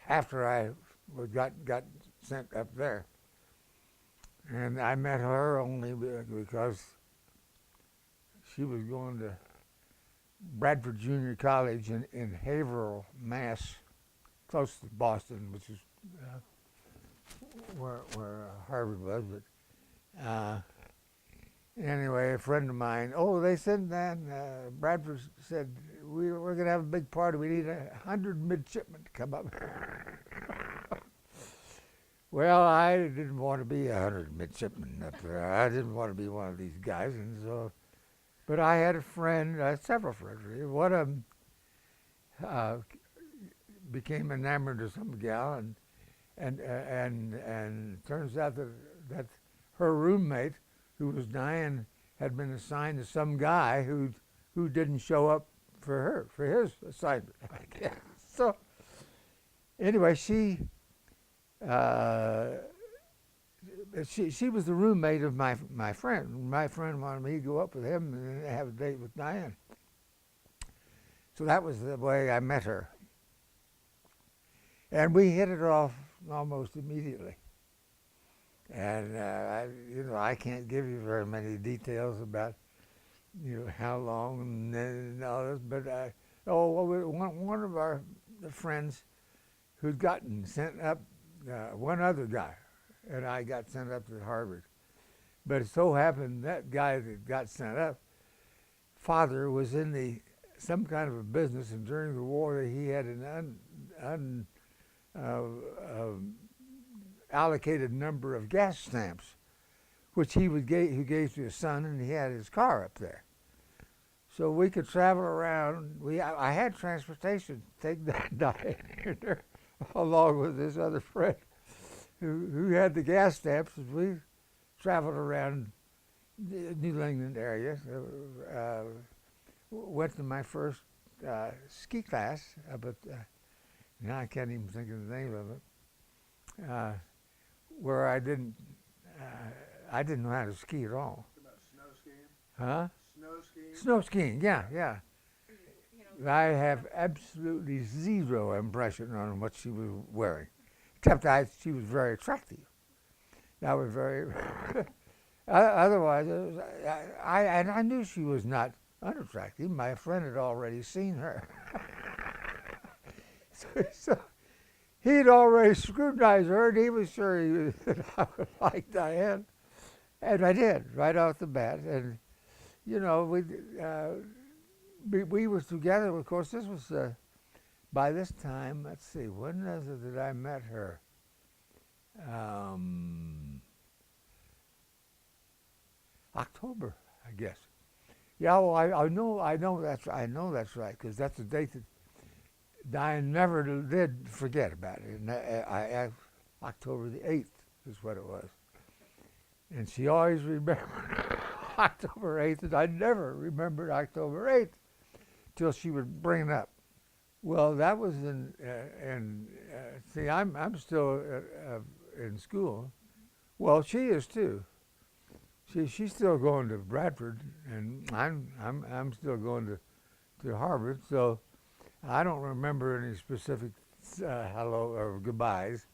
after I got sent up there. And I met her only because she was going to Bradford Junior College in Haverhill, Mass, close to Boston, which is uh, where Harvard was. But anyway, a friend of mine, oh, they said that Bradford said we're going to have a big party. We need 100 midshipmen to come up. Well, I didn't want to be 100 midshipmen up there. I didn't want to be one of these guys, and so. But I had a friend, several friends. Really. One of them uh, became enamored of some gal, and turns out that her roommate, who was dying, had been assigned to some guy who didn't show up for his assignment. I guess. So anyway, uh, she was the roommate of my friend. My friend wanted me to go up with him and have a date with Diane. So that was the way I met her, and we hit it off almost immediately. And I can't give you very many details about how long and all this, but one of our friends who'd gotten sent up, one other guy, and I got sent up to Harvard. But it so happened that guy that got sent up, father was in some kind of a business, and during the war he had an allocated number of gas stamps, which he gave to his son, and he had his car up there. So we could travel around. I had transportation to take that Diane there, along with this other friend who had the gas stamps. And we traveled around the New England area. Went to my first ski class up at, now I can't even think of the name of it, where I didn't know how to ski at all. About snow skiing? Huh? Snow skiing? Snow skiing, yeah, yeah. I have absolutely zero impression on what she was wearing, except she was very attractive. That was very. Otherwise, I knew she was not unattractive. My friend had already seen her, so he'd already scrutinized her, and he was sure that I would like Diane, and I did right off the bat. And we were together. Of course, this was by this time. Let's see, when was it that I met her? October, I guess. Yeah, well, I know that's right, because that's the date that Diane never did forget about it. And October the 8th is what it was, and she always remembered October 8th, and I never remembered October 8th till she would bring it up. Well, that was see, I'm still in school. Well, she is too. She's still going to Bradford, and I'm still going to Harvard. So I don't remember any specific hello or goodbyes.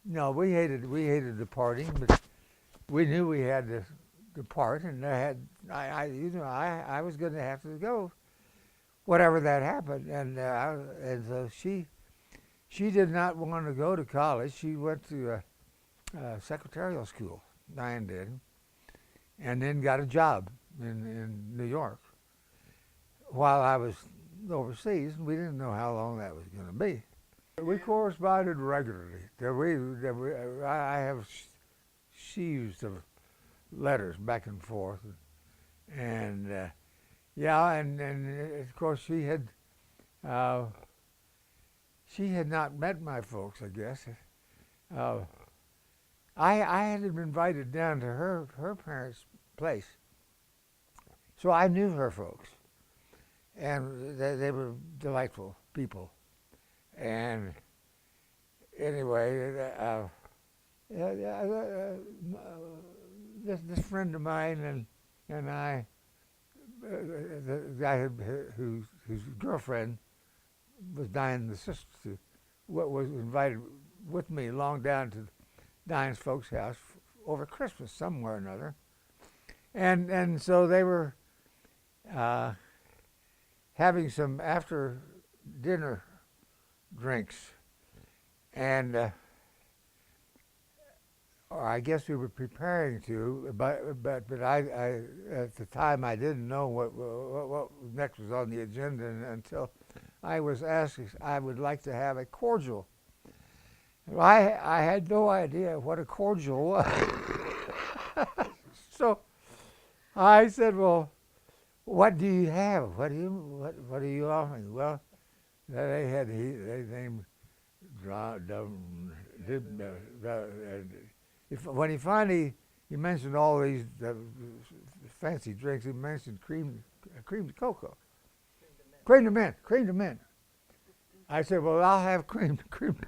No, we hated departing, but we knew we had to depart, and I was going to have to go, whatever that happened, and so she did not want to go to college. She went to secretarial school. Diane did, and then got a job in New York while I was overseas. We didn't know how long that was going to be. We corresponded regularly. I have sheaves of letters back and forth, and and of course she had not met my folks, I guess. I had been invited down to her parents' place, so I knew her folks, and they were delightful people. And anyway, this friend of mine and I, the guy whose girlfriend was Diane the sister, was invited with me along down to Diane's folks' house over Christmas somewhere or another, and so they were uh, having some after dinner drinks, and or I guess we were preparing to, but I at the time I didn't know what next was on the agenda until I was asked if I would like to have a cordial. I had no idea what a cordial was. So I said, "Well, what do you have? What are you offering?" Well, they named when he finally he mentioned all these fancy drinks, he mentioned cream cocoa, cream to mint. I said, "Well, I'll have cream to mint."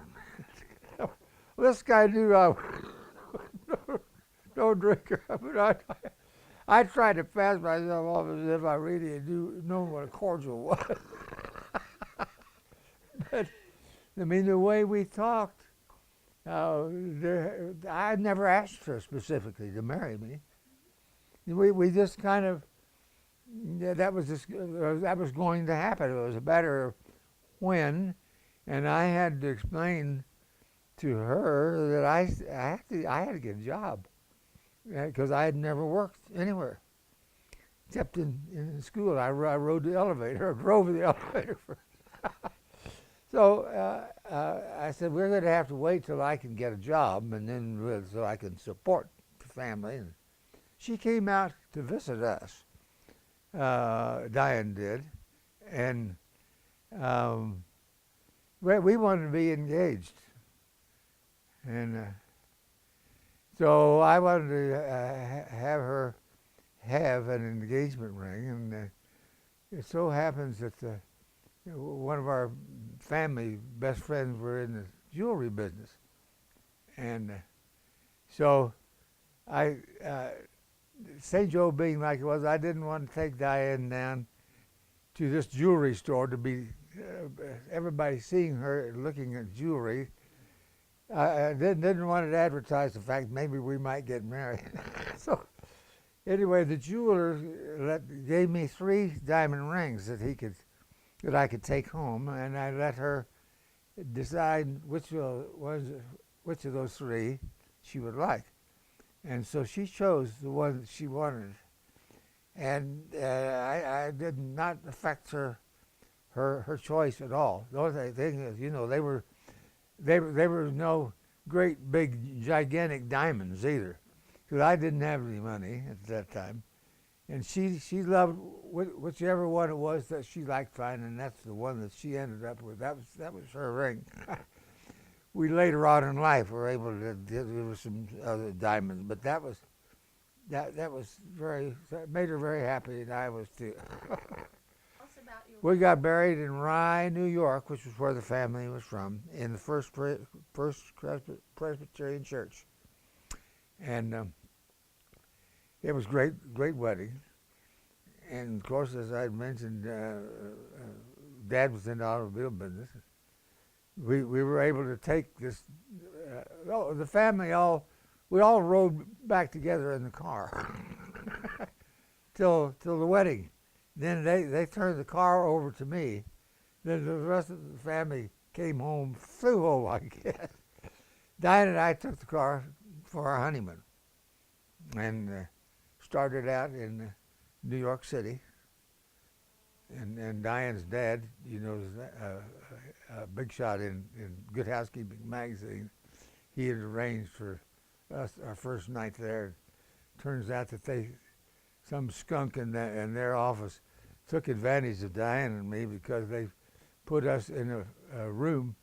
Well, this guy knew I was no drinker, but I tried to pass myself off as if I really had known what a cordial was. But I mean, the way we talked, I never asked her specifically to marry me. We just kind of that was going to happen. It was a matter of when, and I had to explain to her that I had to get a job because I had never worked anywhere except in school. I rode the elevator, or drove the elevator. So I said, we're going to have to wait till I can get a job, and then so I can support the family. And she came out to visit us. Diane did, and we wanted to be engaged. And so I wanted to have her have an engagement ring, and it so happens that one of our family best friends were in the jewelry business, and so St. Joe being like it was, I didn't want to take Diane down to this jewelry store to be everybody seeing her looking at jewelry. I didn't want to advertise the fact maybe we might get married. So anyway, the jeweler gave me 3 diamond rings that I could take home, and I let her decide which of those 3 she would like. And so she chose the one that she wanted, and I did not affect her choice at all. The only thing is, they were no great big gigantic diamonds either, because I didn't have any money at that time, and she loved whichever one it was that she liked fine, and that's the one that she ended up with. That was her ring. We later on in life were able to there were some other diamonds, but that made her very happy, and I was too. We got married in Rye, New York, which was where the family was from, in the First Presbyterian Church, and it was great wedding. And of course, as I mentioned, Dad was in the automobile business. We were able to take this. The family we all rode back together in the car till the wedding. Then they turned the car over to me. Then the rest of the family flew home, I guess. Diane and I took the car for our honeymoon and started out in New York City. And Diane's dad, is a big shot in Good Housekeeping magazine. He had arranged for us our first night there. Turns out that some skunk in their office took advantage of Diane and me because they put us in a room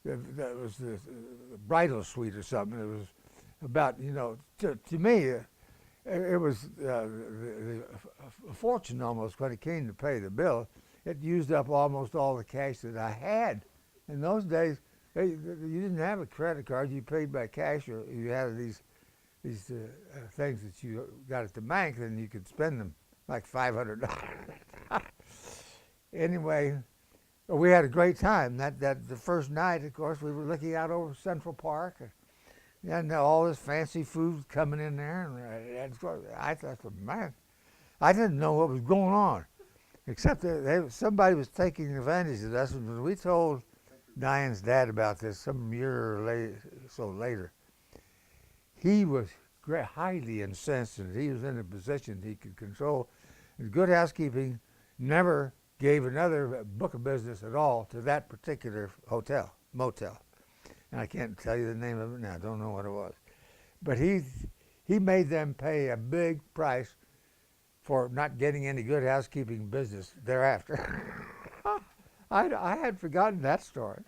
that was the bridal suite or something. It was about, to me, it was a fortune almost when it came to pay the bill. It used up almost all the cash that I had. In those days, you didn't have a credit card. You paid by cash, or you had these things that you got at the bank, and you could spend them like $500. Anyway, we had a great time. That the first night, of course, we were looking out over Central Park, and all this fancy food coming in there. And I thought, man, I didn't know what was going on, except that somebody was taking advantage of us. And when we told Diane's dad about this some year or so later, he was highly incensed, and he was in a position he could control. Good Housekeeping never gave another book of business at all to that particular motel. And I can't tell you the name of it now. I don't know what it was. But he made them pay a big price for not getting any Good Housekeeping business thereafter. I had forgotten that story.